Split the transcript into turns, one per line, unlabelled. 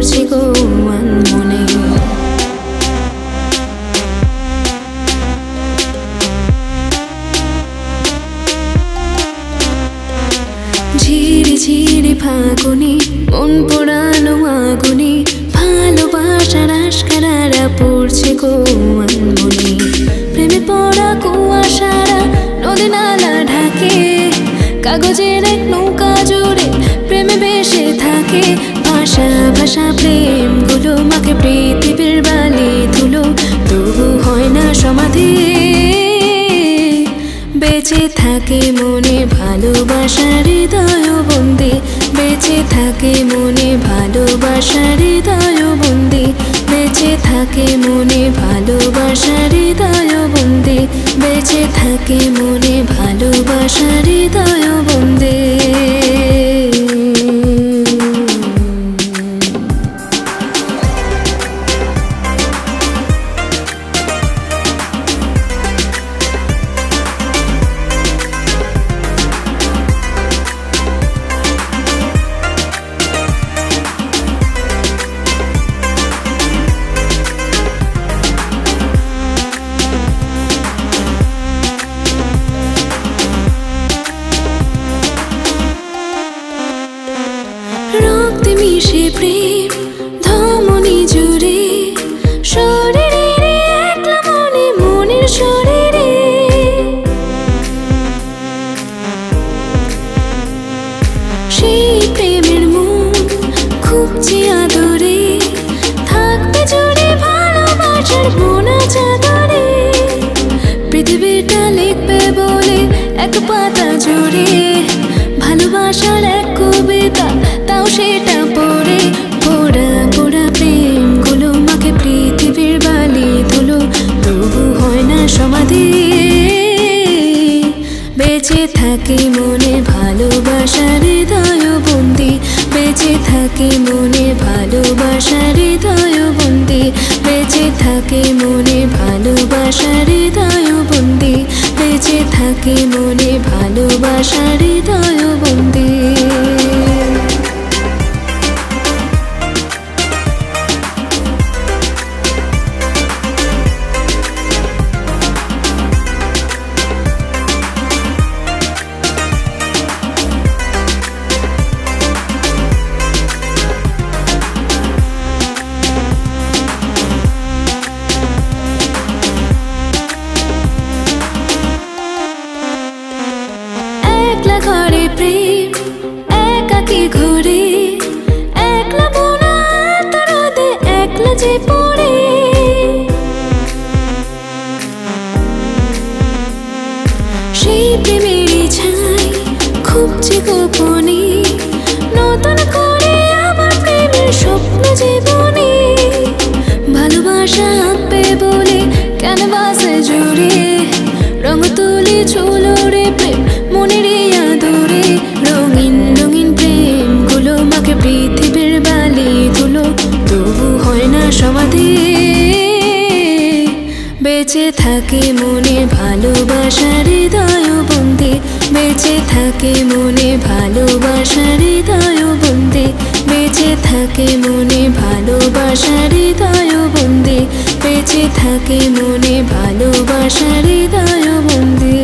পড়ছে গো মনে। ঝিরি ঝিরি ফাগুনি মন পোড়ানো আগুনি, ভালোবাসার আশকারারা পড়ছে গো মনে। প্রেমে পড়া কুয়াশারা নদী নালা ঢাকে, কাগজের এক নৌকা জুড়ে প্রেমে ভেসে থাকে। ভাষা ভাষা প্রেম গুলো মাকে পৃথিবীর বালি ধুলো, তবু হয় না সমাধি। বেঁচে থাকে মনে ভালোবাসার হৃদয় বন্দি, বেঁচে থাকে মনে ভালোবাসার হৃদয় বন্দি, বেঁচে থাকে মনে ভালোবাসার হৃদয় বন্দি, বেঁচে থাকে মনে ভালোবাসার হৃদয় বন্দি। রক্তে মিশে প্রেম ধমনী জুড়ে, শরীরে একলা মনে মনের শরীরে। সেই প্রেমের মন খুঁজছে আদরে, থাকবে জুড়ে ভালোবাসার বোনা চাদরে। পৃথিবীটা লিখবে বলে এক পাতা জুড়ে, ভালোবাসার এক কবিতা তাও সেটা পড়ে। পোড়া পোড়া প্রেম গুলো মাকে পৃথিবীর বালি ধুলো, তবু হয় না সমাধি। বেঁচে থাকে মনে ভালোবাসার হৃদয় বন্দি, বেঁচে থাকে মনে ভালোবাসার হৃদয় বন্দি, বেঁচে থাকে মনে ভালোবাসার হৃদয় বন্দি, বেঁচে থাকে মনে ভালোবাসার হৃদয় বন্দি। একলা ঘরে প্রেম একাকি ঘরে, একলা বোনা রোদে একলা যে পড়ে। সেই প্রেমেরই ছাই খুঁজছে গোপনে, নতুন করে আমার প্রেমের স্বপ্ন জীবনে। ভালোবাসা আঁকবে বলে ক্যানভাসে জুড়ে, রঙ তুলি চুলো রে প্রেম মনের আদরে। রঙিন রঙিন প্রেম গুলো মাকে পৃথিবীর বালি ধুলো, তবু হয় না সমাধি। বেঁচে থাকে মনে ভালোবাসার হৃদয় বন্দি, বেঁচে থাকে মনে ভালোবাসার হৃদয় বন্দি, বেঁচে থাকে মনে ভালোবাসার হৃদয় বন্দি, বেঁচে থাকে মনে ভালোবাসার হৃদয় বন্দি।